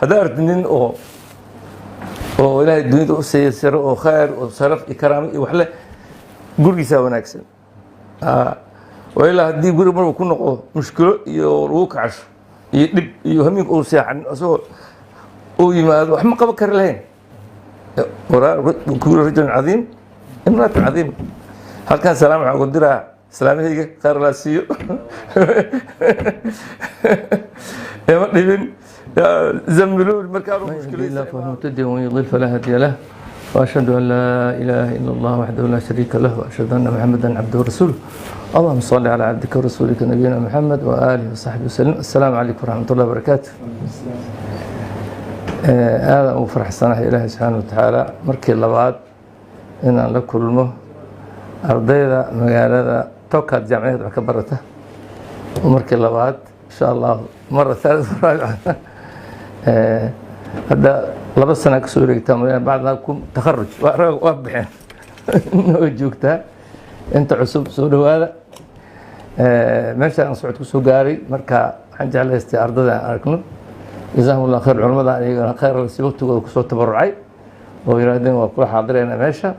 هذا أردنين أو إلهي الدنيا سيسر أو خير أو صرف إكرام وحلا قرقي سوى ناكسن وإلا هدي قرق مرة يكون مشكلة يروك عش يدب يهمك أو ساعة أسوء أو يماد وحما قبكر لهين كل رجل عظيم امرأة عظيم هل كان سلام على قدرها سلام هيك خير لا سيو يا مقلبين زملوا المكان مشكلة إلا فهو مهتدي ومن يضل فلا هادي له وأشهد أن لا إله إلا الله وحده لا شريك له وأشهد أن محمدا عبده ورسوله اللهم صل على عبدك ورسولك نبينا محمد وآله وصحبه وسلم السلام عليكم ورحمة الله وبركاته هذا أبو فرح السنة إلهي سبحانه وتعالى مركي اللبعض إن الله كلمه أرضيدا مقالة توكات جامعية بكبرته ومركي اللبعض إن شاء الله مرة ثالثة ورابعة هذا لبس سنة كسوري تمرين بعدها كم تخرج وأبحين وجوكتها أنت عصب سوري هذا ماشي أنا صعدت كسوقاري مركا حنجي على استعارض أركنه جزاهم الله خير العلماء خير السبوت وكسو تبرعي ويرادين وكل حاضرين ماشى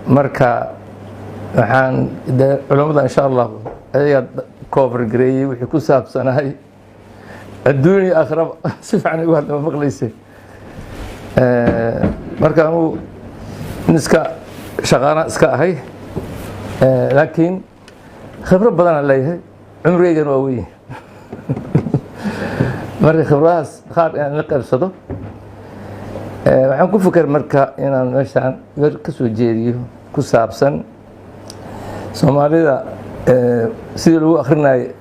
مركا waxaan culimada insha Allah ay cover gareeyay wixii ku saabsanahay adduunyo aakhira si fiican ugu hadla maqlaysay marka uu niska shaqana iska ahay laakiin khibrad badan leeyahay umrigeena waa weyn marka khibradaas qaar aan la qabsado waxaan ku fikir marka inaan meeshaan ka soo jeediyo ku saabsan Soomaalida sidii lagu akhrinayo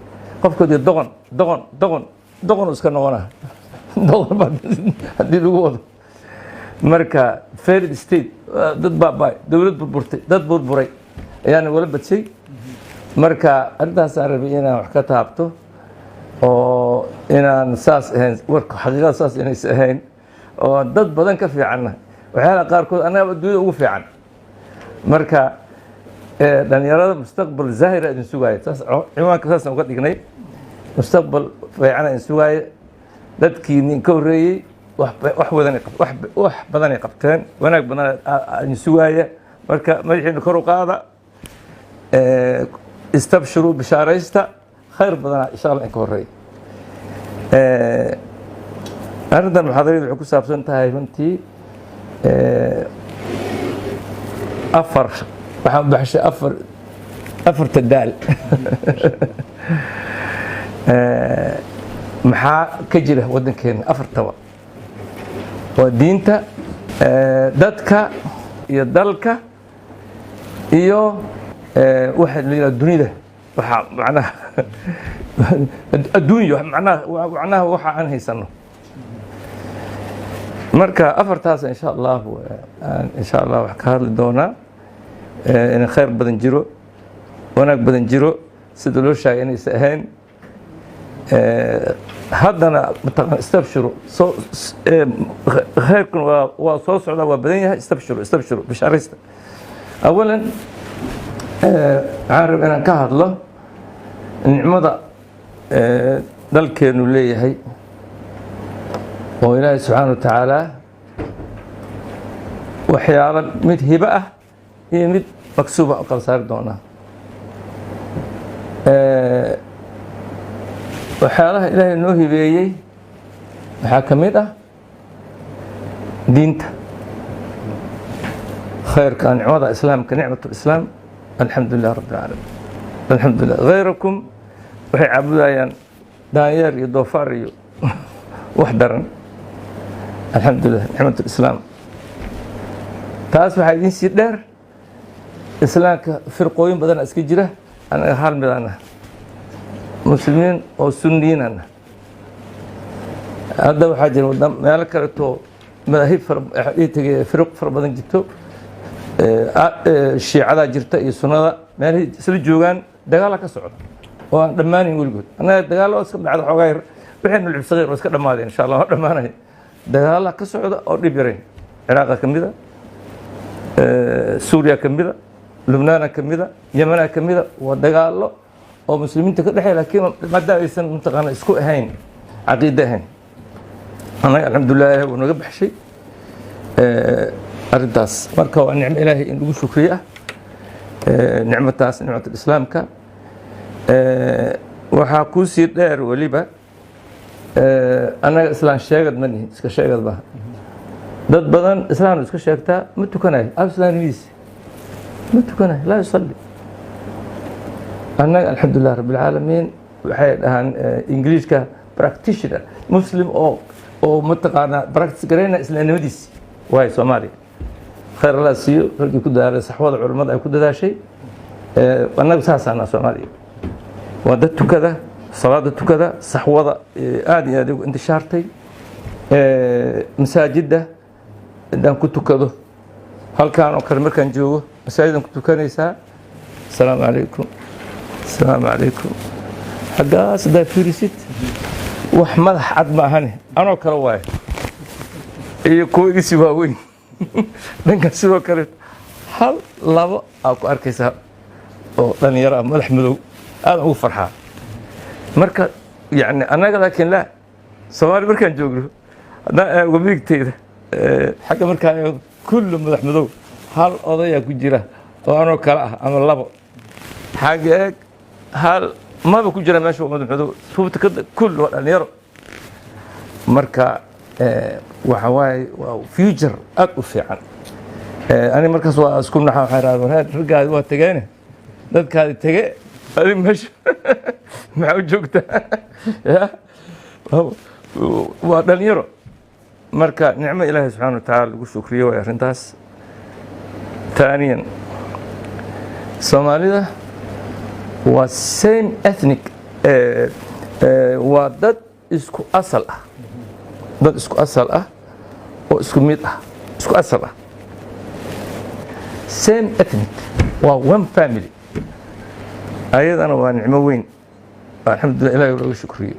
qofkoodii doqon iska noqonaa doqon haddii lagu wado marka failed state dad baabay dowlad burburtay dad burburay ayaana wala badshay marka arrintaas aan rabay inaan wax ka taabto oo inaan saas ahayn warka xaqiiqada saas inaysan ahayn oo dad badan ka fiicanna waxyaalaha qaarkood annaga adduunyada ugu fiican marka dhalinyarada mustaqbal zaahir idin sugaayo saas ciwaanka saas uga dhignay mustaqbal fiican idin sugaayo dadkii nin ka horeeyay wax badan ay qabteen wanaag badan idin sugaaya marka madaxiina kor u qaada istabshiruu bishaaraysta khayr badan insha Allah in ka horeey arrintan muxaadarada waxay ku saabsan tahay runtii waxaan baxshay afarta daal maxaa ka jira waddankeena afartaba waa diinta dadka iyo dalka iyo waxa la yiraahdo dunida waxa macnaha adduunyo macnaha waxa aan haysano marka afartaas insha Allah wax ka hadli doonaa in khayr badan jiro wanaag badan jiro sida loo sheegay inaysan ahayn haddana mataqaan istabshiru khayrkun waa soo socda waa badan yahay istabshiru bishaaraysta awalan waxaan rabaa inaan ka hadlo nicmada dalkeenu leeyahay oo ilaahay subxaanahu wa tacaala waxyaalo mid hibo ah iyo mid maksuuba u kala saari doonaa waxyaalaha ilaahay noo hibeeyey waxaa ka mid ah diinta khayrka nicmada islaamka nicmatu lislaam alxamdu lilah rabbi alcaalamiin alxamdu lilah hayrakum waxay caabudayaan daanyeer iyo doofaar iyo wax daran الحمد لله نعمة الإسلام taas waxaa idin sii dheer islaamka firqooyin badan iska jira anaga hal mid ana muslimiin oo sunniyiin ana hadda waxaa jira meelo kale oo madaahib firq fara badan jirto shiicada jirta iyo sunnada meelahay isla joogaan dagaal ka socda oo aan dhammaanayn weligood anaga dagaal oo iska dhacda xoogaa yar waxaynu lubsaqeer oo iska dhamaadeen insha Allah dhamaanay dagaal ka socda oo dhib yareen Ciraaq ka mid ah Suuriya ka mid ah Lubnaan ka mid ah Yemen ka mid ah waa dagaalo oo muslimiinta ka dhaxay laakiin maadaama aysan mutaqana isku ahayn caqiido ahayn annaga alxamdulilah wuu naga baxshay arrintaas marka waa nicmo ilaahay in lagu shukriye ah nicmataas nicmatul islaamka waxaa kuu sii dheer weliba annaga islaan sheegad ma nihin iska sheegad maaha dad badan islaanu iska sheegtaa ma tukanayo islaanimidiisa ma tukanayo laa yusalli annaga alxamdulilah rabbilcaalamiin waxay dhahaan ingiliishka practitioner muslim oo mataqaanaa practice garayna islaamnimadiisi waay soomaaliya khayr allah siiyo raggii ku dadaalay saxwada culammada ay ku dadaashay annaga saasaana soomaaliya waa dad tukada salaada tukada saxwada aad iyo aad ugu intishaartay masaajidda inaan ku tukado halkaan oo kale markaan joogo masaajidan ku tukanaysaa asalaamu calaykum asalaamu calaykum xaggaas haddaad fiirisid wax madax cad ma ahane anoo kale waaye iyo kuwa igisi waaweyn dhankan sidoo kale hal labo aa ku arkaysaa oo dhalinyaro ah madax madow aadan ugu farxaa marka yani annaga laakiin laa soomaali markaan joogno haddaan eego midigteyda xagga markaan eego kullu madax madow hal odayaa ku jira oo anoo kale ah ama labo xagga eeg hal maba ku jira meesha madax madow suubta kullu waa dhalinyaro marka waxa waaye waa future aad u fiican ani markaas waa isku naxa waxay raadeen war raggaadi waa tageene dadkaadi tege adi meesha maxaa u joogtaa waa dhalinyaro marka nicmo ilaahay subxaana wa tacaala lagu shukriyo way arrintaas taaniyan soomaalida waa same ethnic waa dad isku asal ah dad isku asal ah oo isku mid ah isku asal ah same ethnic waa one family ayadana waa nicmo weyn alxamdulillah ilaahay looga shukriyo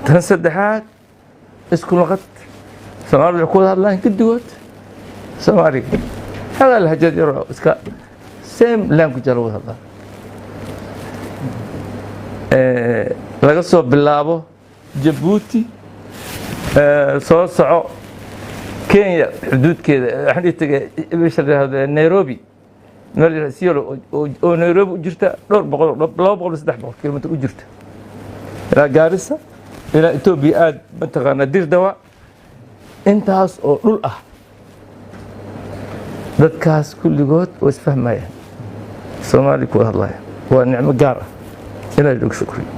tan saddexaad isku luqad soomaalidu waxay ku wada hadlaan gedigood soomaaliga hadaa lahajad yaro iska same language lagu hadlaa laga soo bilaabo jabuuti soo soco kenya xuduudkeeda waxaan dhihi tagay meesha la yidhahdo nairobi meel siolo oo nairobi u jirta dhowr boqol 200-300 kilomitr u jirta ilaa gaarisa ilaa etoobiya aad mataqaanaa dirdawa intaas oo dhul ah dadkaas kulligood waa isfahmayaan soomaali ku hadlaya waa nicmo gaar ah ilaahay loogu shukriyo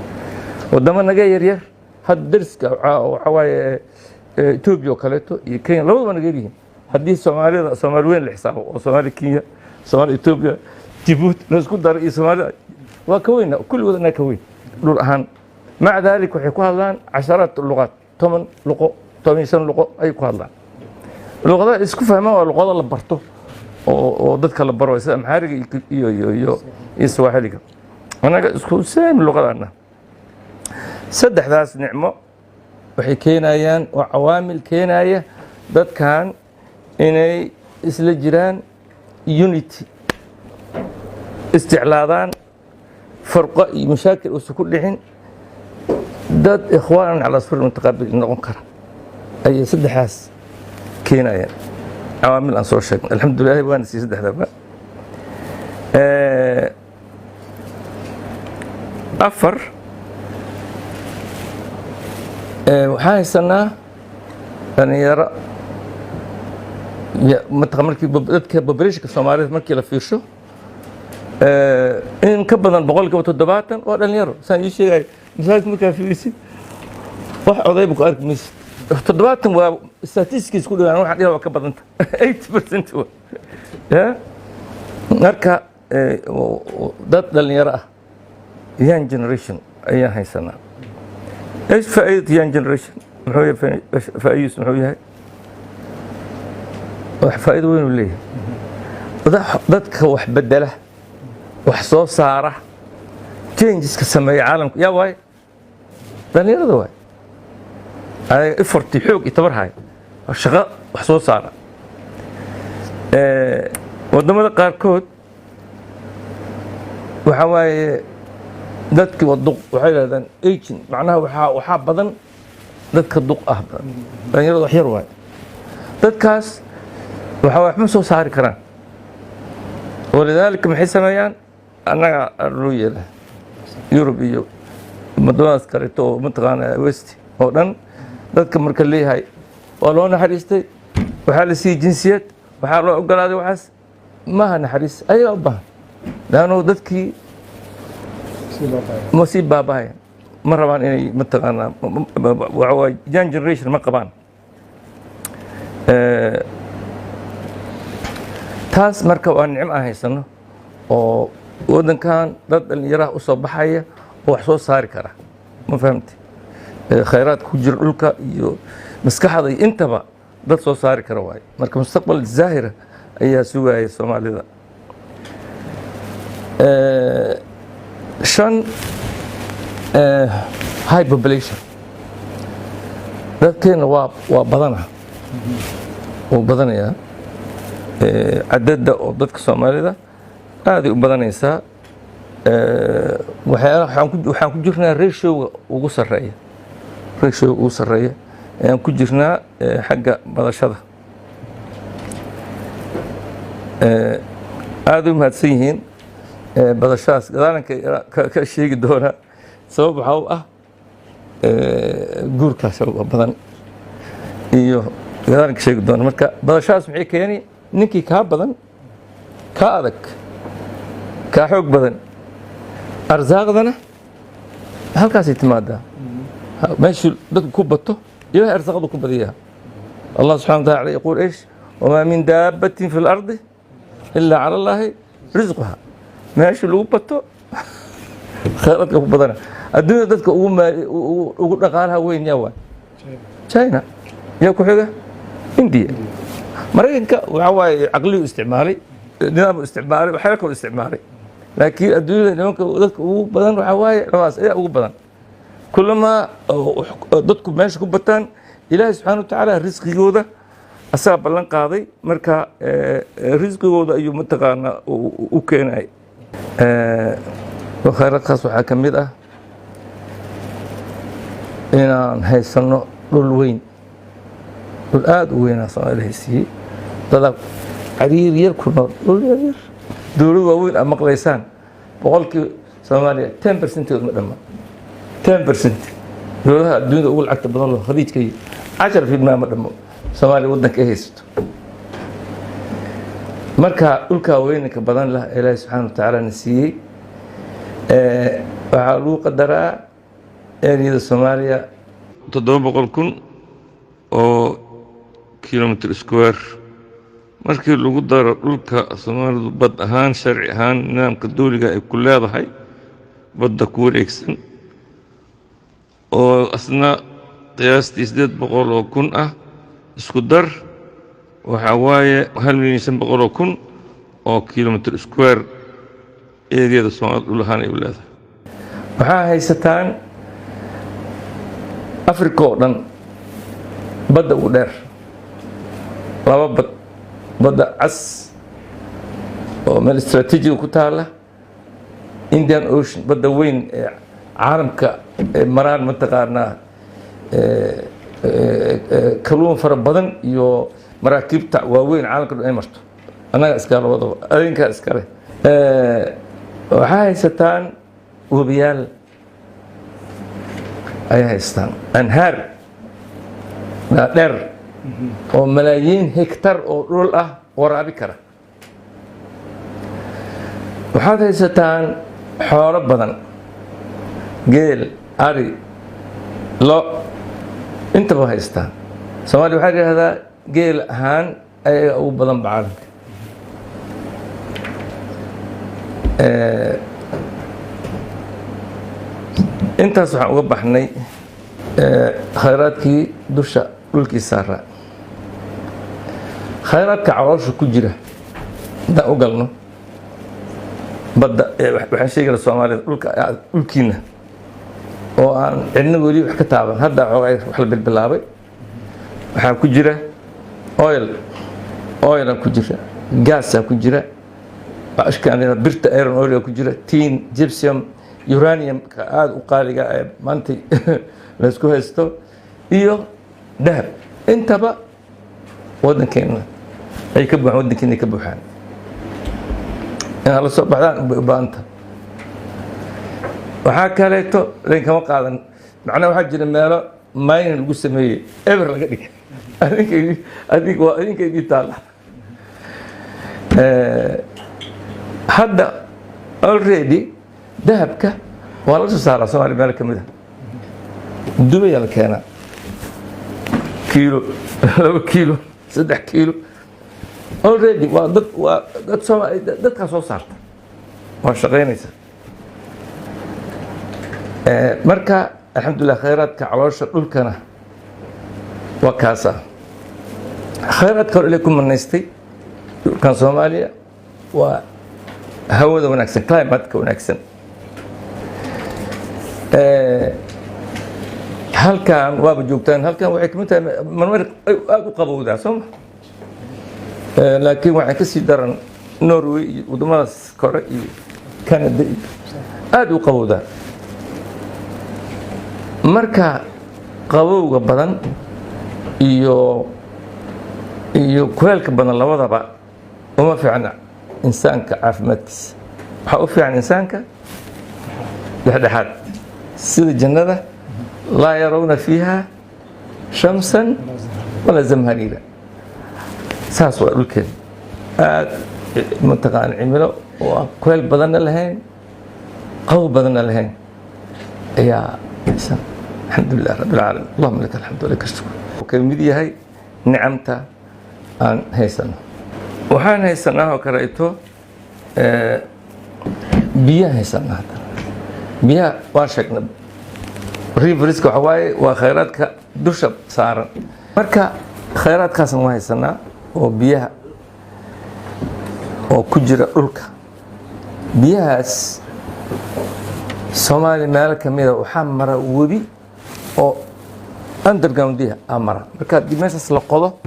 wadamo naga yaryar hadda dariska waxaa waaye etoobiya oo kaleeto iyo kenya labadaba naga yaryihiin haddii soomaalida soomaali weyn la xisaabo oo soomaali kenya soomaali etoobiya jibuuti la isku daro iyo soomaalida waa ka weyn kulligood anaa ka weyn dhul ahaan maca daalik waxay ku hadlaan casharaat luqaad 10 luqo 15 luqo ayay ku hadlaan luqadaha isku fahmaan waa luqado la barto oo dadka la baro sida amxaariga iyo swaaxiliga anaga isku same luqadana saddexdaas nicmo waxay keenayaan oo cawaamil keenaya dadkan inay isla jiraan unity isticlaadaan farqo iyo mashaakil uusan ku dhicin dad ikhwaanan calaa surir mutaqaabil noqon kara ayay saddexdaas keenayaan cawaamil aan soo sheegnay alxamdulilah waana sii saddexdaba afar waxaan haysanaa dhalinyaro markii dadka populationka soomaalida markii la fiirsho in ka badan 70% waa dhalinyaro saan ii sheegay masaajidka markaa fiirisid wax odayba ku arki maysid 70 waa statistics ku dhawaan waxaan dhigaa waa ka badanta 80% waa marka dad dhalinyaro ah young generation ayaan haysanaa ايش فائده young generation محويه فايس محويه فائده وين ليه dadka wax bedela wax soo saara changes ka sameeya caalamka yaa waay dhalinyarada waay ay effort xoog itabarhay shaqo wax soo saara wadamada qaarkood waxa waaye dadkii waa duq waxay yidhahdaan aging macnaha waxaa badan dadka duq ah dhalinyarada wax yar waay dadkaas waxma soo saari karaan walidaalika maxay sameeyaan annaga loo yeela yurub iyo wadamadaas kaleeto oo mataqaana west oo dhan dadka marka leeyahay waa loo naxariistay waxaa la siiyey jinsiyad waxaa loo ogolaaday waxaas maaha naxariis ayagaa u baahan laanno dadkii ma sii baabahaya ma rabaan inay mataqaanaa waxawaa young generation ma qabaan taas marka waa nicmo aan haysano oo waddankan dad dhallinyaraha u soo baxaya oo wax soo saari kara ma fahamte khayraad ku jira dhulka iyo maskaxda iyo intaba dad soo saari kara waaye marka mustaqbal zaahira ayaa sugaya soomaalida shan high population dadkeena waa badana wuu badanayaa cadadda oo dadka soomaalida aaday u badanaysaa waxaan ku jirnaa ratioga ugu sarreeya ayaan ku jirnaa xagga badashada aaday u mahadsan yihiin badashadaas gadaalanka ka sheegi doonaa sabab waxaa u ah guurkaas badan iyo gadaalanka sheegi doona marka badashadaas maxay keeni ninkii kaa badan kaa adag kaa xoog badan arsaaqdana halkaasay timaadaa meeshii dadku ku bato ilahay arsaaqdu ku badiyaa allah subxana wa taala yaquul ish wamaa min daabbatin fi lardi ilaa cala allaahi risquha meeshii lagu bato khayraadka ku badana adduunyada dadka ugu dhaqaalaha weyn yaa waay china yaa ku xiga indiya maraykanka waxaa waaye caqligu isticmaalay nidaamku isticmaalay waxyaala kaloo isticmaalay laakiin adduunyada nimanka dadka ugu badan waxaa waaye labaas ayaa ugu badan kulamaa dadku meesha ku bataan ilaahay subxaana wa tacaala risqigooda asagaa ballan qaaday marka risqigooda ayuu mataqaanaa u keenay khayraadkaas waxaa ka mid ah inaan haysanno dhul weyn dhul aada u weynaa soomaalida haysiiyey dadaa cariir yar ku nool dhul yaryar dowlad waaweyn aad maqlaysaan boqolkii soomaaliya 10% ma dhamma 10% dowladaha adduunyada ugu lacagta badan loo khaliijka iyo 10% ma dhammo soomaaliya waddanka ay haysato marka dhulkaa weynanka badan lah ilaahay subxaana wa tacaala na siiyey waxaa lagu qadaraa eriyada soomaaliya 700,000 oo kilomitr square markii lagu daro dhulka soomaalidu bad ahaan sharci ahaan nidaamka dawliga ay ku leedahay badda ku wareegsan oo asna qiyaastii 800,000 ah isku dar waxaa waaye 1,500,000 oo kilomitr square eriyada soomaalida dhul ahaan ay u leedahay waxaa haysataan africa oo dhan badda ugu dheer laba bad badda cas oo meel istraatiijiga ku taala indian ocean badda weyn ee caalamka maraan mataqaanaa kalluun fara badan iyo maraakiibta waaweyn caalamka dhan ay marto annaga iskale labadaba adinkaa iskale waxaa haysataan webiyaal ayay haystaan anhaar dhaadheer oo malaayiin hektar oo dhul ah waraabi kara waxaad haysataan xoolo badan geel ari lo intaba haystaan soomaaliya waxaa yidhaahdaa geel ahaan ayaga ugu badan ba caalamka intaas waxaan uga baxnay khayraadkii dusha dhulkii saaraa khayraadka caloosha ku jira haddaan u galno badda waxaan sheegana soomaalida dhulkiina oo aan cidna weli wax ka taaban hadda xoogay wax la bilbilaabay waxaa ku jira oilaa ku jira gaasaa ku jira ashkaan birta iron oil ku jira tin gypsum uraniumka aada u qaaliga ee maanta laysku haysto iyo dahab intaba waddankeena ay ka buuxaan, waddankeena ay ka buuxaan. inaad la soo baxdaan bay u baahanta. waxaa kaleeto lainkama qaadan, macnaha waxaa jira meelo mining lagu sameeyey eber laga dhigay, adinkaydii taalla. hadda already dahabka waa la soo saaraa Soomaaliya meel ka mid ah, Dubai la keenaa kiilo 2 kiilo 3 kiilo already waa dad Soomaali dadka soo saarta waa shaqeynaysa. marka alxamdulillah khayraadka caloosha dhulkana waa kaasa khayraadka hore ilaa ku manaystay dhulkan Soomaaliya waa hawada wanaagsan, climate-ka wanaagsan. halkan waaba joogtaan, halkan waxay kamid tahay marmar aad u qabowdaa soo ma, laakiin waxay ka sii daran Norway iyo wadamadaas kore iyo Canada iyo aad u qabowdaa. marka qabowga badan iyo kuleelka badan labadaba uma fiicna insaanka caafimaadkiisa. waxaa u fiican insaanka dhexdhexaad, sida jannada laa yarawna fiiha shamsan walaa zamhariira. saas waa dhulkeeda aad mataqaan cimilo oo aan kuleel badanna lahayn qabow badanna lahayn ayaa alxamdulilah rabbi alcaalamiin. allahuma laka alxamdu walaka ashkur. wuxuu ka mid yahay nicamta aan haysano. waxaan haysanaa oo kaleeto biyaan haysanaa. hadda biyaha waan sheegnay, riverska waxa waaye waa khayraadka dusha saaran. marka khayraadkaasna waan haysanaa oo biyaha oo ku jira dhulka. biyahaas Soomaaliya meelo ka mida waxaa mara webi oo underground ah mara. marka haddii meeshaas la qodo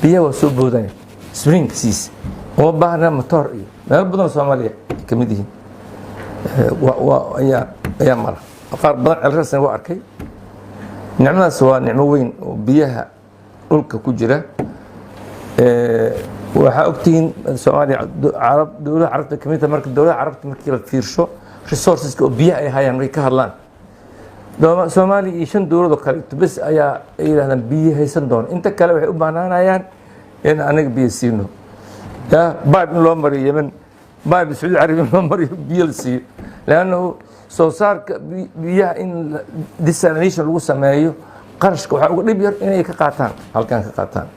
biyaha waa soo boodaya springsiis, uma baahna matoor iyo meelo badan Soomaaliya ka mid yihiin ayaa mara. qaar badan celraasna waa arkay. nicmadaas waa nicmo weyn oo biyaha dhulka ku jira. waxaa ogtihiin Soomaaliya dowladaha carabta ka mid tahay. marka dowladaha carabta markii la fiirsho resourceska oo biyaha ay hayaan way ka hadlaan. Soomaaliya iyo 5 dowlad oo kale bas ayaa ay yiraahdaan biyo haysan doona, inta kale waxay u baahnanayaan in anaga biyo siino. baab in loo mariyo Yemen, baab Saudi Arabia loo mariyo biyo la siiyo, laanna soo saarka biyaha in desalination lagu sameeyo qarashka waxa ugu dhib yar inay ka qaataan halkan ka qaataan.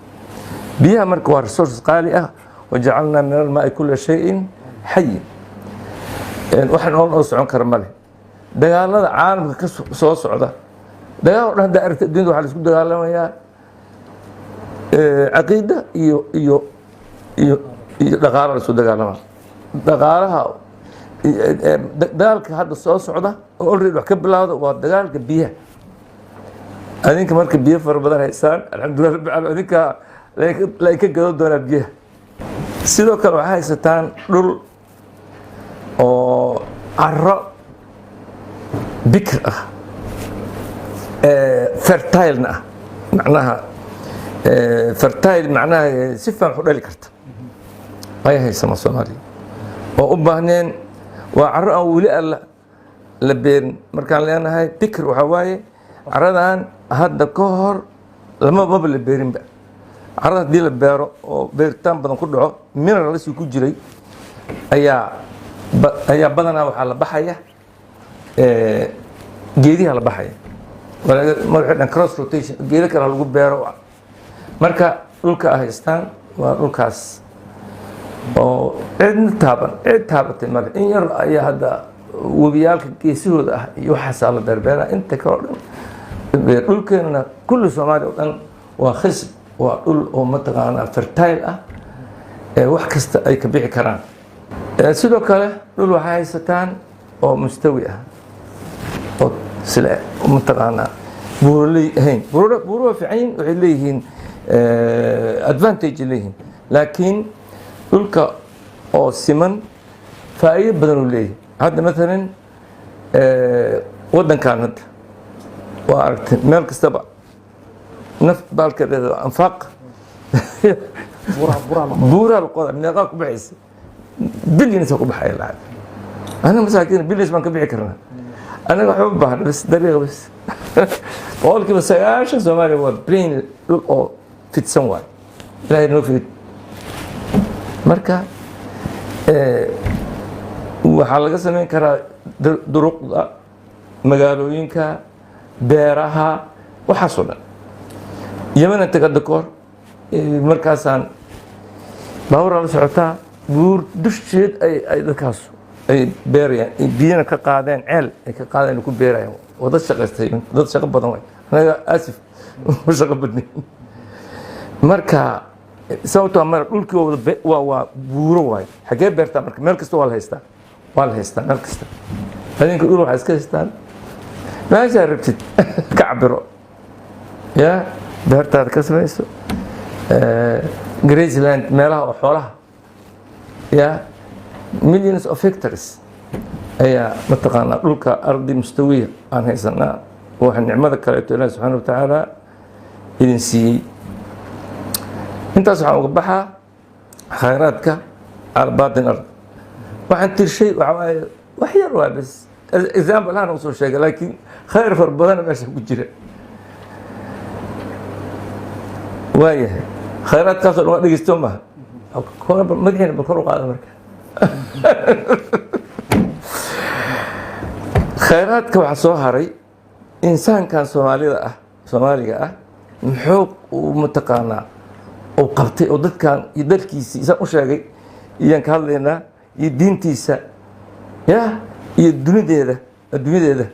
biyaha marka waa resource qaali ah. wajacalnaa min almaa'i kulla shay'in hayy. waxaan oo socon kara male. dagaalada caalamka ka soo socda, dagaal oo dhan hadda aragtay adduunyada waxaa la isku dagaalamayaa caqiida iyo dhaqaalo la isku dagaalamaa. dhaqaalaha dagaalka hadda soo socda oo already wax ka bilowda waa dagaalka biyaha. adinka marka biyo fara badan haysaan alxamdulillah rabbil caalamiin, adinka la ka gado doonaa biyaha. sidoo kale waxaa haysataan dhul oo carro bikr ah, fertile ah, macnaha fertile macnaha si fiican u dhali karta ayaa haysama Soomaaliya oo u baahneen. waa carro aan weli la beerin. markaan leenahay bikr waxaa waaye carradan hadda ka hor maba la beerinba. carrada haddii la beero oo beeritaan badan ku dhaco mineralsii ku jiray ayaa badanaa waxaa la baxaya geediha la baxaya. magaxay dhan cross rotation, geedo kale lagu beero. marka dhulka ay haystaan waa dhulkaas oo cid taabatay male. in yar ayaa hadda webiyaalka geesahooda ah iyo waxaasaa la beerbeeraa. inta kale oo dhan dhulkeenana kulli Soomaaliya oo dhan waa khisb, waa dhul oo mataqaanaa fertile ah, wax kasta ay ka bixi karaan. sidoo kale dhul waxay haysataan oo mustawi ah oo sila mataqaanaa buuraley ahayn. buuro fiican waxay leeyihiin advantage leeyihiin, laakiin dhulka oo siman faa'iido badan uu leeyahay. hadda maalan waddankan hadda waa aragtay meel kastaba naf baalkeeda anfaaq buuraa qoda meeqaa ku baxaysa billions ku baxaya lacag anaga masaakiin billions baan ka bixi karnaa anaga waxba u baahan bas dariiqa bas boqolkiiba 9 Soomaaliya waa brain dhul oo fidsan waay ilaahay noo fid marka waxaa laga samayn karaa duruqda magaalooyinka beeraha waxaasoo dhan yamana tagada koor markaasaan baaburaa la socotaa buur dusheed ay dadkaas ay beerayaan biyana ka qaadeen ceel ay ka qaadeen ku beerayaan oo dad shaqaystay dad shaqo badan way anaga asif u shaqo badnay marka sababtoo mar dhulkii waa buuro waay xagee beertaa marka meel kasta waa la haystaa meel kasta adinka dhul waxaa iska haystaan meeshaa rabtid ka cabiro ya beertaada ka samayso Graceland meelaha oo xoolaha ya millions of hectares ayaa mataqaanaa dhulka ardi mustawiya aan haysanaa waxa nicmada kaleeto ilaahi subxaana wa tacaala idin siiyey intaas waxaan uga baxaa khayraadka albaatin ard waxaan tirshay wax yar waa bas example ahaan usoo sheegay laakiin khayr far badan meesha ku jira waayahay khayraadkaasoo dhan waa dhegeysto maaha madaxiina bal kor u qaada marka khayraadka waxaa soo haray insaankan soomaaliga ah muxuu uu mataqaanaa uu qabtay oo dadkan iyo dalkiisii isaan u sheegay iyaan ka hadlaynaa iyo diintiisa ya iyo adduunyadeeda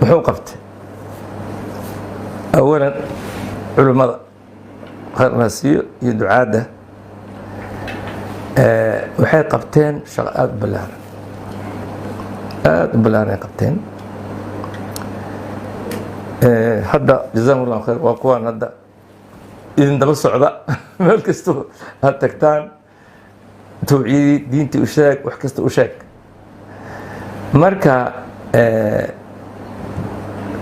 muxuu qabtay awalan culimmada khayrnaasiyo iyo ducaadda waxay qabteen shaqo aada u ballaaran ay qabteen hadda jazakum allahu khayr waa kuwaan hadda idin daba socda meel kastoo aad tagtaan tawciyadii diintii u sheeg wax kasta u sheeg marka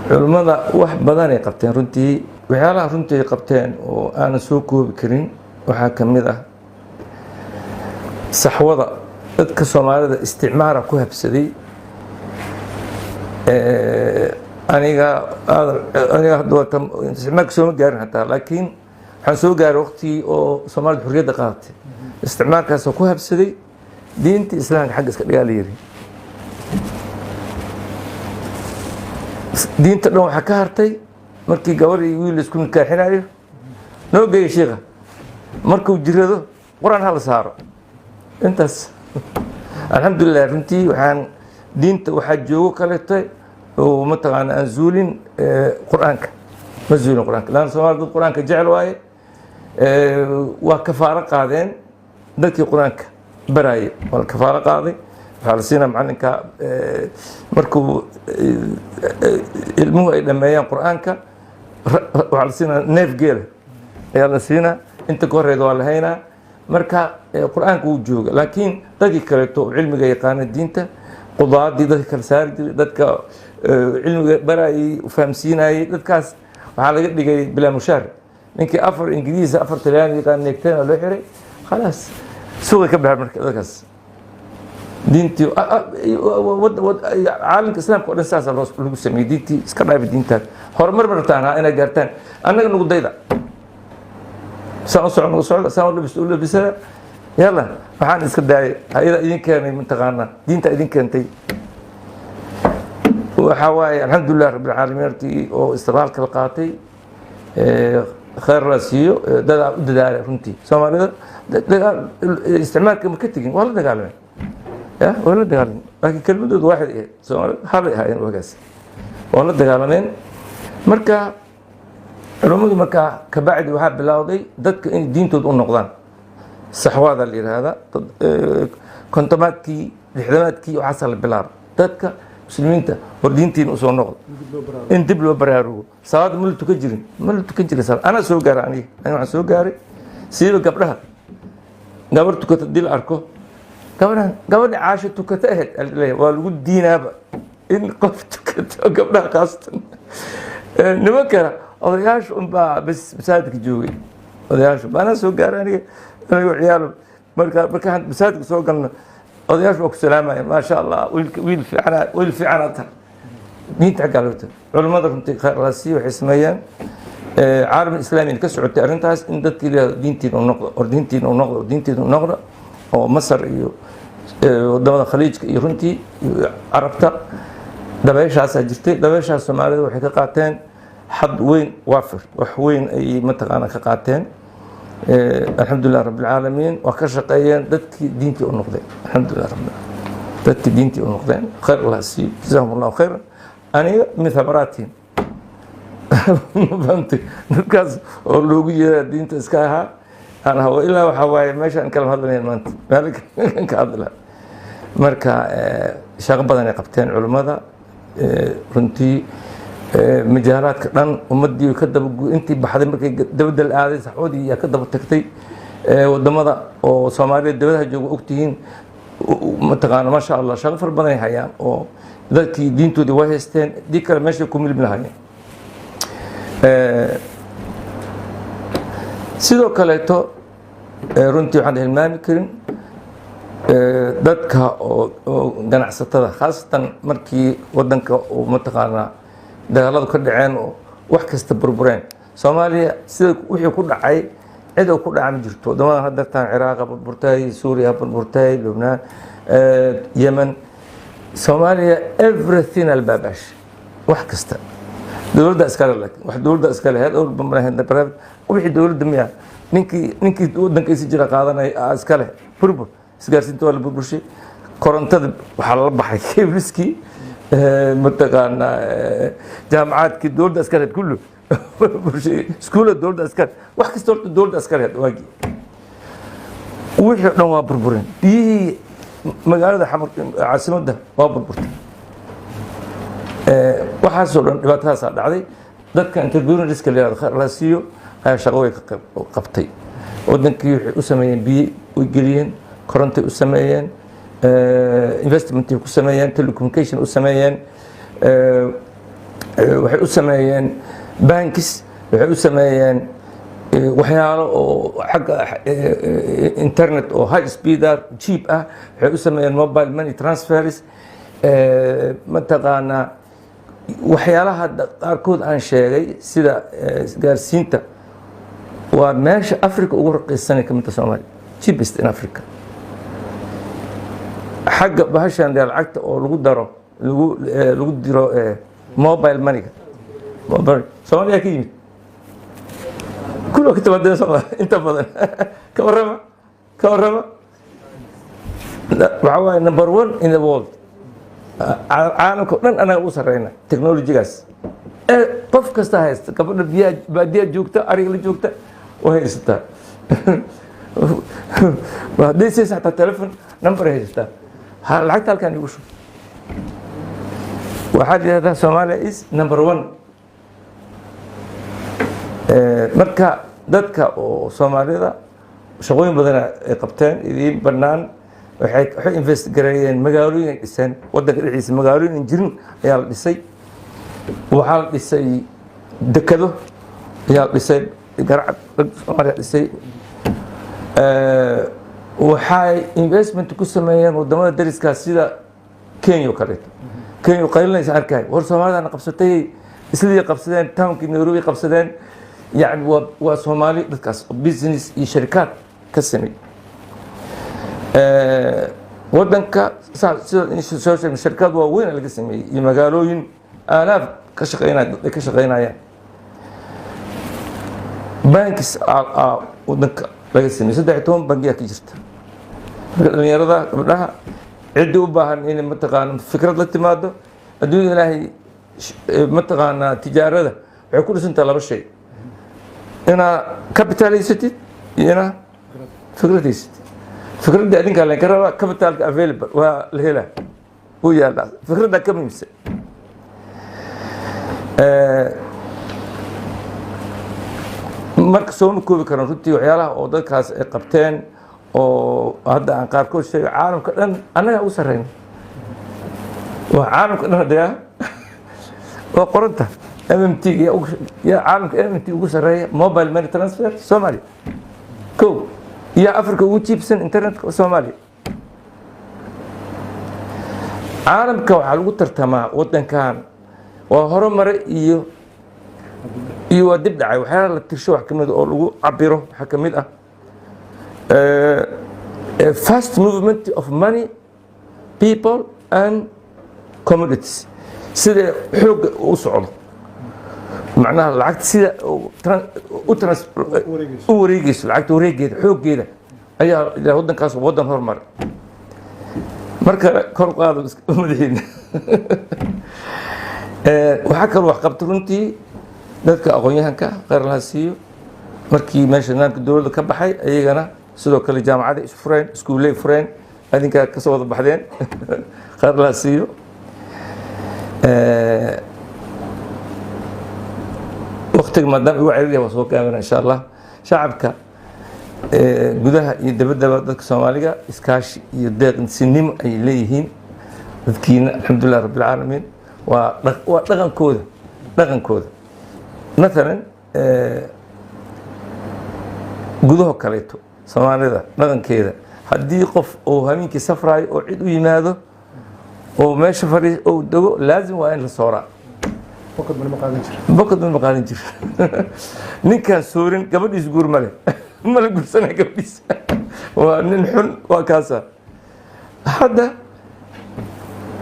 culimmada wax badan ay qabteen runtii waxyaalaha runtii ay qabteen oo aanan soo koobi karin waxaa ka mid ah saxwada dadka soomaalida isticmaara ku habsaday aniga hadda wata isticmaalka sooma gaarin hataa laakiin waxaan soo gaaray waqtigii oo soomaalida xurriyadda qaadatay isticmaalkaasoo ku habsaday diinta islaamka xagga iska dhigaa la yiri diinta dhan waxaa ka hartay markii gabar iyo wiil isku nikaaxinayo noo geeya shiikha markuu jirado qur-aan hala saaro intaas alxamdulilah runtii waxaan diinta waxaa joogo kaleeto oo mataqaana aan zuulin qur-aanka ma zuulin qur-aanka laanna soomaalida dad qur-aanka jecel waaye waa kafaaro qaadeen dadkii qur-aanka baraaye waa la kafaaro qaaday waxaa la siinaa macalinka markuu ilmuhu ay dhameeyaan qur-aanka waxaa la siinaa neef geela ayaa la siinaa inta ka horeeda waa la haynaa marka qur-aanka wuu jooga laakiin dadkii kaleeto oo cilmiga yaqaana diinta qudaadii dadka kala saari jiray dadka cilmiga baraayay fahamsiinayay dadkaas waxaa laga dhigay bilaa mushaar ninkii 4 ingiriis 4 talyaani yaqaan neegtana loo xiray khalaas suuqa ka baxay marka dadkaas diintii caalamka islaamka oo dhan saas lagu sameeyay diintii iska dhaafi diintaas horumar martaan inay gaartaan annaga nagu dayda saan u socda saan u labisada yalla waxaan iska daayay hayada idin keenay mataqaana diinta idin keentay waxaa waaye alxamdulilah rabbil caalamiin oo istibaalka la qaatay khayr la siiyo dad u dadaalay runtii soomaalida isticmaalka ma ka tegin waa la dagaalamay ya waa la dagaalamay laakiin kelmadoodu waaxid ahayd soomaalida halay ahaayeen wagaas waa la dagaalameen marka culummadu markaa kabacdi waxaa bilowday dadka inay diintooda u noqdaan saxwaada la yidhaahda kontomaadkii lixdamaadkii waxaasaa la bilaaba dadka muslimiinta war diintiina usoo noqdo in dib loo baraarugo salaada ma la tukan jirin salaad anaa soo gaaray aniga waxaan soo gaaray siiba gabdhaha gabar tukata dii la arko gabadha caasho tukata ahayd waa lagu diinaaba in qof tukato gabdhaha khaasatan nimankana odayaasha unbaa bas masaajidka joogay odayaasha baanaa soo gaara aniga ciyaalo markaan masaajidka soo galno odayaasha waa ku salaamaya maasha allah wiil fiicana tar diinta xaggaa loo tago culimmada runtii khayrlaasi waxay sameeyeen caalam islaami ka socotay arrintaas in dadkii leeyahay diintiina u noqdo or diintiina u noqdo diintiina u noqdo oo masar iyo wadamada khaliijka iyo runtii carabta dabeeshaasaa jirtay dabeeshaas soomaalida waxay ka qaateen xad weyn waafir wax weyn ay mataqaana ka qaateen alxamdulilah rabbilcaalamiin waa ka shaqeeyeen dadkii diintii u noqdeen alxamdulilah rabbilcaalamiin dadkii diintii u noqdeen khayr allah siiyo jazaahum allahu khayran aniga min thamaraatihim fahamtay dadkaas oo loogu yeeraa diinta iska ahaa aan ahaa ilaa waxaa waaye meeshaan kala hadlanayn maanta meel ka hadlaa marka shaqo badan ay qabteen culimmada runtii majaalaadka dhan ummadii ka daba intii baxday markay dabadda la aaday saxoodii yaa ka daba tagtay wadamada oo Soomaaliya dabadaha jooga ogtihiin mataqaana ma sha Allah shaqo far badan ay hayaan oo dadkii diintoodii way haysteen dii kale meesha ku milmi lahaayeen sidoo kaleeto runtii waxaan hilmaami karin dadka oo ganacsatada khaasatan markii wadanka uu mataqaana dagaaladu ka dhaceen oo wax kasta burbureen Soomaaliya sida wixii ku dhacay cid ku dhacay ma jirto wadamada hadda tan Ciraaq burburtay Suuriya burburtay Lebanon Yemen Soomaaliya everything albabash wax kasta dawladda iskale laakiin wax dawladda iskale heed oo bamarahan dabreed wixii dawladda miya ninkii wadankiisa jira qaadanay iskale burbur isgaarsiinta waa la burburshay korontada waxaa la baxay kebriski mataqaana jaamacadkii dawladda iskale kullu burburshay iskuulada dawladda iskale wax kasta horta dawladda iskale waagi wixii dhan waa burbureen biyihii magaalada caasimadda waa burburtay waxaasoo dhan dhibaatadaasaa dhacday dadka entrepreneurska la yidhahdo la siiyo ayaa shaqo way ka qabtay wadankii waxay u sameeyeen biyo way geliyeen korontay u sameeyeen investmentay ku sameeyeen telecommunication u sameeyeen waxay u sameeyeen bankis waxay u sameeyeen waxyaalo oo xagga internet oo high speed ah cheap ah waxay u sameeyeen mobile money transfers mataqaana waxyaalaha qaarkood aan sheegay sida gaarsiinta waa meesha Afrika ugu raqiisan ka mid ah Soomaaliya cheapest in Africa xagga bahashan lacagta oo lagu daro lagu diro mobile money mobile Soomaaliya ka yimid kullu ka tabadan Soomaaliya inta badan ka warrama waxa waaye number 1 in the world caalamka dhan anaga u sarreeyna technology-gaas qof kasta haysta gabadha baadiya joogta ariga la joogta oo haysata hadday saysa xataa telefon number haysata lacagta halkaan igu shub waxaad yidhahdaa Soomaaliya is number 1 marka dadka oo Soomaalida shaqooyin badan ay qabteen idin bannaan waxay invest gareeyeen magaalooyin dhiseen wadanka dhiciisa magaalooyin jirin ayaa la dhisay waxaa la dhisay dekado ayaa la dhisay garacad Soomaaliya dhisay waxay investment ku sameeyeen wadamada dariska sida Kenya kale Kenya qaylinaysa arkay war Soomaalida qabsatay isla qabsadeen townkii Nairobi qabsadeen yani waa Soomaali dadkaas business iyo shirkad ka sameeyay wadanka sida shirkad waa weyn laga sameeyay iyo magaalooyin aalaaf ka shaqeynayaan banks wadanka laga sameeyay 13 bangiya ka jirta dhalinyarada gabdhaha cid u baahan in mataqaan fikrad la timaado adduunka ilaahay mataqaan tijaarada waxay ku dhisantaa laba shay ina capitalisatid ina fikradiisatid fikradda adinka la karaba capitalka available waa la helaa oo yaala fikradda ka muhiimsan marka soo ma koobi karaan runtii waxyaalaha oo dadkaas ay qabteen oo hadda aan qaarkood sheego caalamka dhan annagaa ugu sarreyna waa caalamka dhan hadda waa qoranta MMT yaa caalamka MMT ugu sarreeya mobile money transfer Soomaaliya kow yaa Afrika ugu jiibsan internetka Soomaaliya caalamka waxaa lagu tartamaa waddankan waa horumare iyo waa dib dhacay waxyaalaha la tirsho wax ka mid oo lagu cabiro waxaa ka mid ah fast movement of money people and commodities sida xoogga u socdo macnaha lacagta sida u wareegayso lacagta wareegeeda xooggeeda ayaa waddankaas waddan horumar marka kor qaado madaxiina waxaa kaloo wax qabta runtii dadka aqoon-yahanka khayr laha siiyo markii meesha nidaamka dowladda ka baxay ayagana sidoo kale jaamacada is fureen iskuulley fureen adinkaa kasoo wada baxdeen khayr laha siiyo waqtiga maadaama igu celiya waa soo gaabana insha allah shacabka gudaha iyo dabaddaba dadka soomaaliga iskaashi iyo deeqsinimo ay leeyihiin dadkiina alxamdulilah rabbilcaalamiin waa dhaqankooda maalan gudaho kaleeto soomaalida dhaqankeeda haddii qof uu habeenkii safraayo oo cid u yimaado oo meesha fadhiis ou dego laazim waa in la sooraa bokad ma qaadan jir ninkaan soorin gabadhiis guur ma leh ma la guursanaya gabadhiisa waa nin xun waa kaasa hadda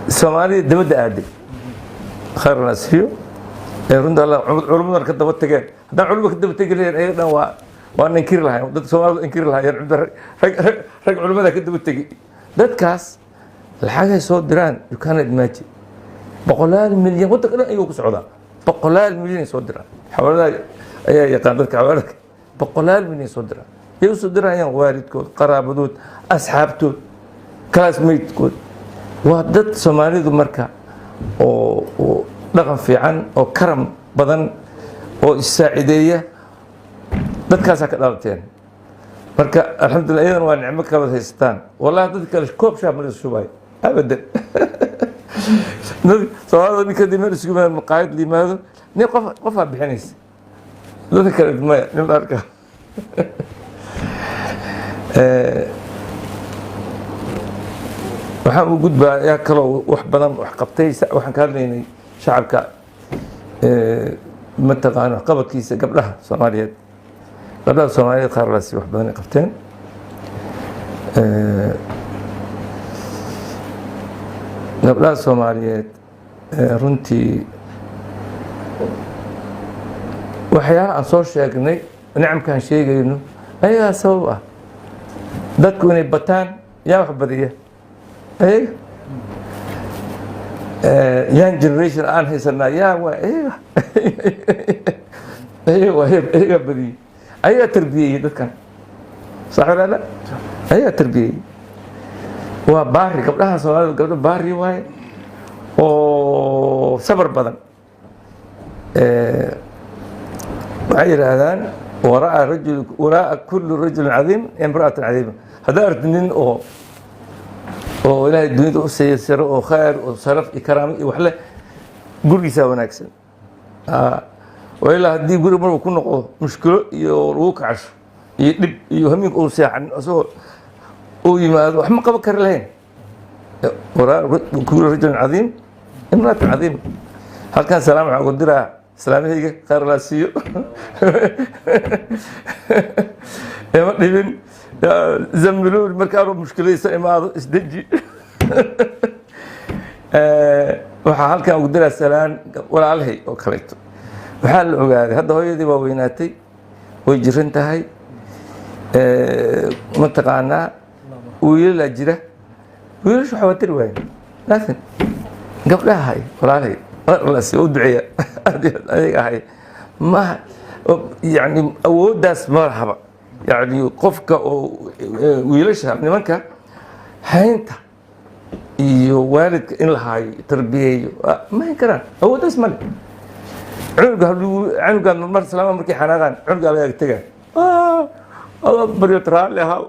soomaalida dabadda aaday khayr la siiyo runta allah culummadan ka daba tageen haddaan culumada ka daba tegi lahayn ayaga dhan waa inkiri lahayn dadka soomaalida inkiri lahaayeen rag culummada ka daba tegi dadkaas lacagay soo diraan you cannot imagine boqolaal milyan waddanka dhan ayuu ku socdaa boqolaal milyan ay soo diraan xawaaladaha ayaa yaqaan dadka xawaalada boqolaal milyan soo diraan yay usoo dirayaan waalidkood qaraabadood asxaabtood classmatekood waa dad soomaalidu marka oo dhaqan fiican oo karam badan oo is-saacideeya dadkaasaa ka dhalateen marka alxamdulillah iyadan waa nicmo kalad haysataan wallahi dadka kale koob shaab ma shubaayo abadan soomaalida ninka meel isugu yimaado maqaayad la yimaado nin qofaa bixinaysa dadka kale maya nin la arkaa waxaan u gudbaa yaa kaloo wax badan wax qabtay waxaan ka hadlaynay shacabka mataqaana qabadkiisa gabdhaha soomaaliyeed qaarlaasi wax badan ay qabteen gabdhaha soomaaliyeed runtii waxyaala aan soo sheegnay nicamkaan sheegayno ayagaa sabab ah dadku inay bataan yaa wax badiya ayaga young generation aan haysanaa yaa waa ayaga badiyey ayagaa tarbiyeeyey dadkan sax walaala ayagaa tarbiyeeyey waa baari gabdhaha soomaalida gabdho baari waaye oo sabar badan waxay yidhaahdaan waraa'a kulli rajulin cadiim imra'atan cadiima haddaa arti nin oo ilaahay dunida u seysaro oo khayr oo sharaf iyo karaamo iyo wax leh gurigiisaa wanaagsan waa ilaa haddii guri marba ku noqdo mushkilo iyo lagu kacasho iyo dhib iyo hamiinka uu seexan asagoo uu yimaado wax ma qaban kari lahayn kulli rajulin cadiim imra'atan cadiima halkan salaam waxaan ugu diraa islaamahayga khayr laa siiyo ima dhibin zamiluun markaanu mushkilaysa imaado isdeji waxaa halkan ugu diraa salaan walaalahay oo kaleeto waxaa la ogaaday hadda hooyadii waa weynaatay way jiran tahay mataqaanaa wiilalaa jira wiilashu waxaa waa tiri waayen laakin gabdhaha hay walaalahay u duceeya adiga ahay ma yani awooddaas ma lahaba yani qofka oo wiilasha nimanka haynta iyo waalidka in la haayo tarbiyeeyo ma hayn karaan awooddaas male canugaan mar salaama markay xanaaqaan canugaa laga tegaa baryo raalli ahaa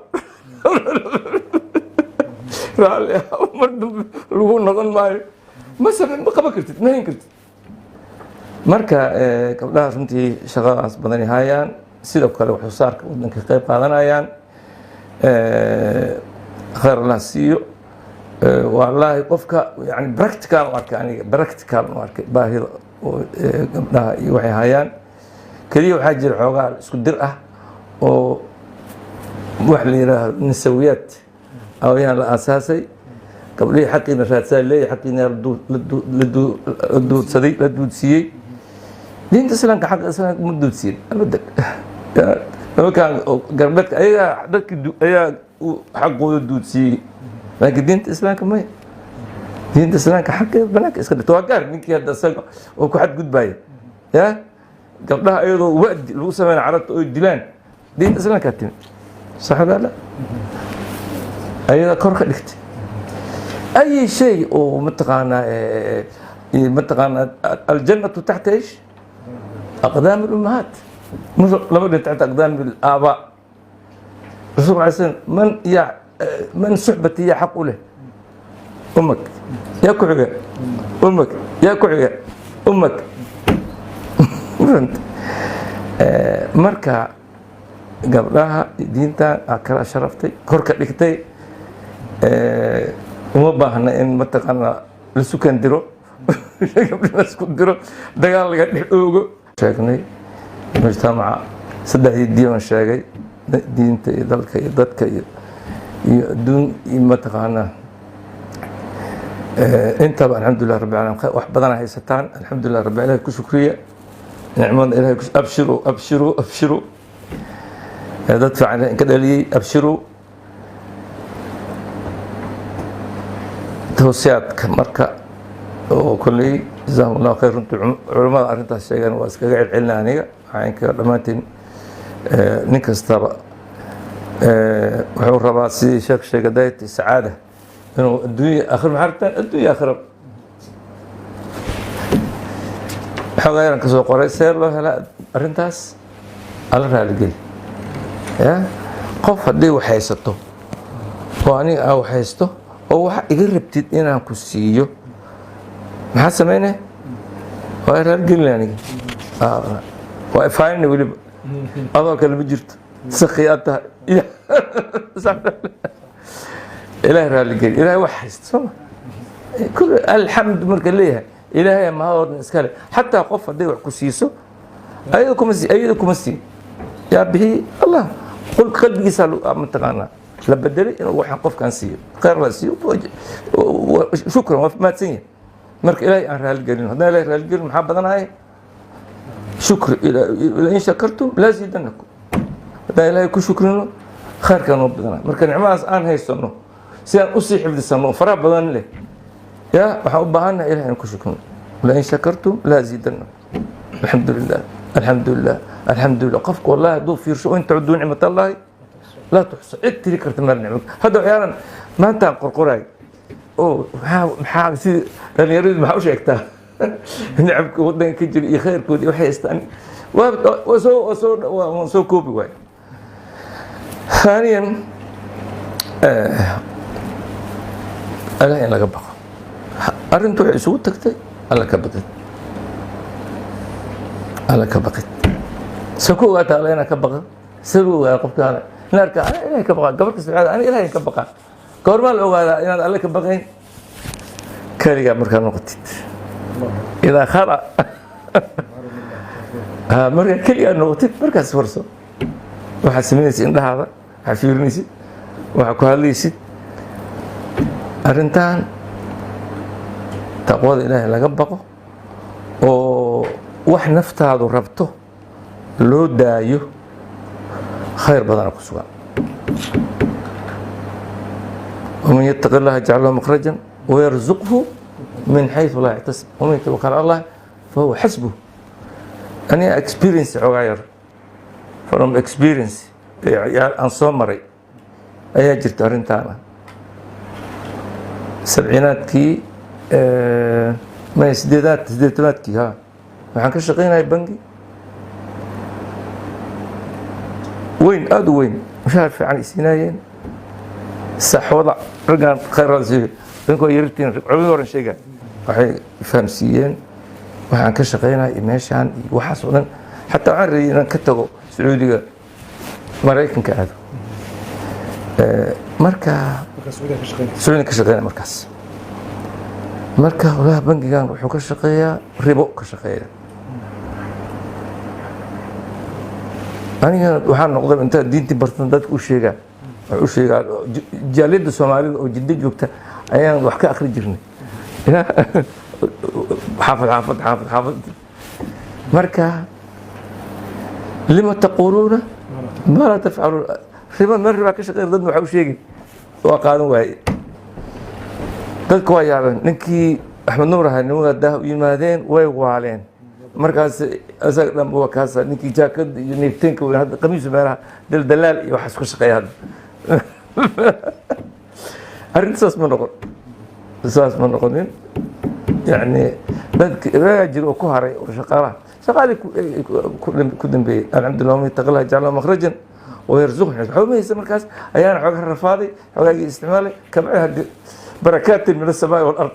raalli mar dambe lagu noqon maayo masalan ma qaban kartid ma hayn kartid marka gabdhaha runtii shaqadaas badan hayaan sidoo kale wax soo saarka waddanka qayb qaadanayaan khayr allah siiyo wallaahi qofka yani practical u arkay aniga practical u arkay baahida gabdhaha iyo waxay hayaan keliya waxaa jira xoogaa isku dir ah oo wax la yidhaahdo nisawiyaad awayaan la aasaasay gabdhihii xaqiina raadsaa leeyahay xaqiina la duudsaday la duudsiiyey diinta islaamka xaqa islaamka ma duudsiin abadan nimankaan galbeedka ayagaa dadkii ayaa xaqooda duudsiiyey laakiin diinta islaamka maya diinta islaamka xaqeeda banaanka iska dhigta waa gaar ninkii hadda isaga oo ku xadgudbaya ya gabdhaha iyadoo wadi lagu sameyna carabta oo dilaan diinta islaamkaa timid sax wala la ayadaa kor ka dhigtay أي شيء ومتقانا الجنة تحت إيش؟ أقدام الأمهات مش لما تحت أقدام الآباء الرسول عليه السلام من صحبتي يا حق له أمك يا كعية أمك يا كعية أمك فهمت مركا قبلها دينتا أكرا شرفتي كركا لكتي uma baahna in mataqaanaa la sukan diro la isku diro dagaal laga dhex oogo sheegnay mujtamaca saddexdii diiwan sheegay diinta iyo dalka iyo dadka iyo adduun iyo mataqaanaa intaba alxamdulilah rabbi caalamiin wax badan haysataan alxamdulilah rabbi ilahi ku shukriya nicmada ilahi abshiru abshiru abshiru dad fiican ka dhaliyey abshiru توسيات مركا وكلي جزاهم الله خير علماء أرنتها الشيء واسكا قاعد علنا أنيقا عينك لماتين نكستر وحور رباسي شاك شيء قداية السعادة إنه الدنيا آخر محرتين الدنيا آخر حقا كسو قرأي سير له هلا أرنتاس على رالقل يا قف هدي وحيسته وأني أو حيسته oo waxa iga rabtid inaan ku siiyo maxaa sameynay waa raalgelin aniga waa ifaanina weliba adoo kale ma jirto sakhiyaad tahay ilaahay raalgelin ilaahay wax haysta sooma kul alxamdu marka leeyahay ilaahay mahadoodan iskale xataa qof hadday wax ku siiso ayada kuma siin yaa bixi allah qalbigiisa mataqaanaa la bedelay inuu waxaan qofkan siiyo khayr la siiyo shukran waa mahadsan yahay marka ilaahay aan raaligelin haddaan ilaahay raaligelin maxaa badanahay shukri in shakartum laa ziidanakum haddaan ilaahay ku shukrino khayrkaan oo badanahay marka nicmadaas aan haysano si aan usii xifdisano faraha badan leh ya waxaan u baahannahay ilahay aan ku shukrino lain shakartum laa ziidanakum alxamdulilah alxamdulilah alxamdulilah qofka wallahi hadduu fiirsho in tacuduu nicmat allahi لا تحصى اتري كرت مال نعمك هذا احيانا ما انت قرقراي او maxaa si dhalinyaradu maxaa u sheegtaa nacabka wadanka jira iyo khayrkoodii waxay istaan waa soo koobi waay ثانيا Allah in laga baqo arintu waxay isugu tagtay alla ka baqid sako waata alla ina ka baqo saru waa qofka نارك أنا إلهي كبقى قبل كسبعة أنا إلهي كبقى كورما الأوغاد إن الله كبقين كاريجا مركان نقطت إذا خرا مركان كلي نقطت مركز فرصة وحسميني سين هذا حفيرني سي وحكوالي سي أرنتان تقوى إلهي لا كبقى وحنفت هذا ربطه لو دايو خير بدنا كسوان ومن يتق الله يجعل له مخرجا ويرزقه من حيث لا يحتسب ومن يتوكل على الله فهو حسبه أنا experience عغير from experience عن صومري أيا جرت أرنتانا سبعينات كي ما سديدات كي ها وحن كشقين هاي بنقي وين أدو وين مش عارف عن سينايين sax wada raggan khayraadsi dadku ay yartiin culimada horan sheegaan waxay fahamsiiyeen waxaan ka shaqeynahay meeshaan iyo waxaas oo dhan xataa waxaan rabay inaan ka tago Sacuudiga Mareykanka aado marka Sacuudiga ka shaqeynaa markaas marka walahi bangigan wuxuu ka shaqeeyaa ribo ka shaqeeyaa aniga waxaan noqday inta diintii bartan dadku u sheegaa jaaliyadda Soomaalida oo jidda joogta ayaan wax ka akhri jirnay xaafad marka lima taquluuna ma la tafcaluun riba ka shaqeeya dad waxa u sheegi waa qaadan waaye dadku waa yaabeen ninkii Axmed Nuur ahaa nimanka daa u yimaadeen way waaleen markaas asaga dhan waa kaasa ninkii jaakad iyo neeftenka weyn hadda qamiisu meelaha daldalaal iyo waxaas ku shaqeeya hadda arrintaas ma noqonin يعني راجل وكهري وشقالة شقالي كدن بي الحمد لله من تغلها جعلها مخرجا ويرزقنا حومي يسمى الكاس أيانا حوق الرفاضي حوق استعمالي كمعها بركات من السماء والأرض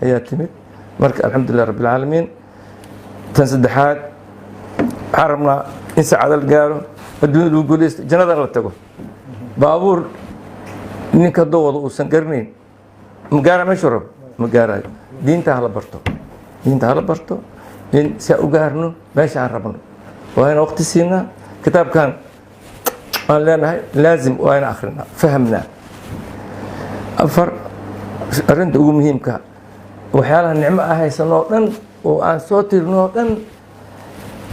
هي تمت مرك الحمد لله رب العالمين تنسدحات حرمنا إنسى على القارو الدنيا الوجودية جنازة لا تقول بابور نيك الضوء وسنكرنين مقارع ما شرب مقارع diinta hala barto in si u gaarno meesha aan rabno waa in waqti siinaa kitaabkan aan leenahay laazim waa in akhrina fahamna afar arinta ugu muhiimka waxyaalaha nicmo ah haysanoo dhan oo aan soo tirnoo dhan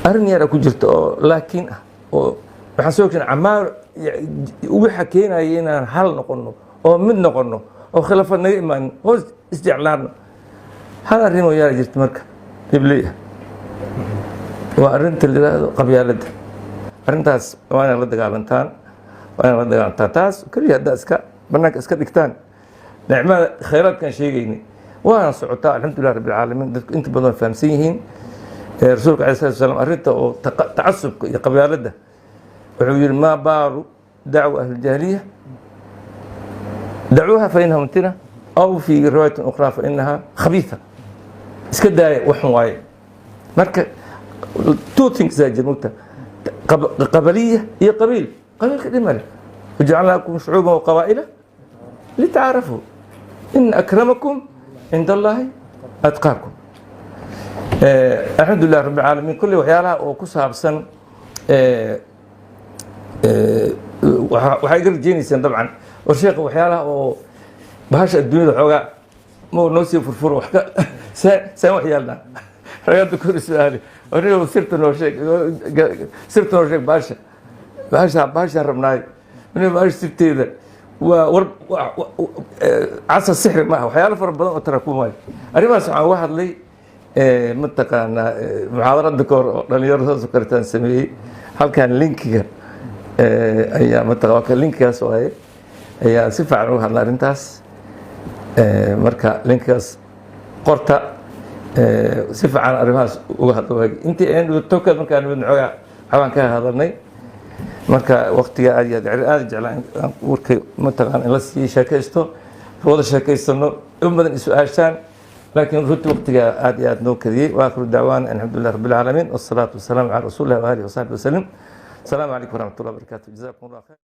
arin yar ku jirto oo laakiin ah oo waxaan soo keenay amaar ugu xakeenay inaan hal noqono oo mid noqono oo khilaafad naga imaan oo isjeclaano هذا الريمو يا جرت مركب إبليه وأرنت اللي هذا قبيلة أرنتاس وأنا رد قالنتان تاس كل هذا أسكا بناك أسكا دكتان نعمة خيرات كان شيء جيني وأنا صعوتها الحمد لله رب العالمين أنت بدون فامسيهين رسولك عليه الصلاة والسلام أرنت تعصب قبيلة ده وعير ما باروا دعوة أهل الجاهلية دعوها فإنها منتنة أو في رواية أخرى فإنها خبيثة iska daaya waxan waaye marka two things ay jirta qabaliya iyo qabiilka dhimale wajacalnaakum shucuuban wa qabaa'ila litacaarafu in akramakum cinda allaahi atqaakum alxamdulilah rabbi alcaalamiin kulli waxyaalaha oo ku saabsan waxay iga rajeynaysaan dabcan oo sheekha waxyaalaha oo bahasha adduunyada xoogaa مو نوسي فرفور وحكا سامح يالنا رياض كل سؤالي ونيو سرت نوشيك باشا ربناي ونيو باش سبتي ذا عصا السحر معه وحياله فرب بدن وتركوه ماي أريما سمع واحد لي منطقة محاضرة دكتور لنيرو سكرتان سميه هل كان لينكيا أيام منطقة وكان لينكيا سواي أيام سفع روح الله رنتاس marka linkaas qorta si fiican arrimahaas uga hadlay intii aan toobka markaan mid nooga xawaan ka hadalnay marka waqtiga aad jeclaan warkay ma taqaan in la sii sheekaysto wada sheekaysano badan su'aashaan laakiin runtii waqtiga aad noo kadiyay waa akhru dacwaan alxamdulillah rabbil alamin wassalatu wassalamu ala rasuulillahi wa alihi wa sahbihi wasallam assalamu alaykum wa rahmatullahi wa barakatuh jazakumullahu khayr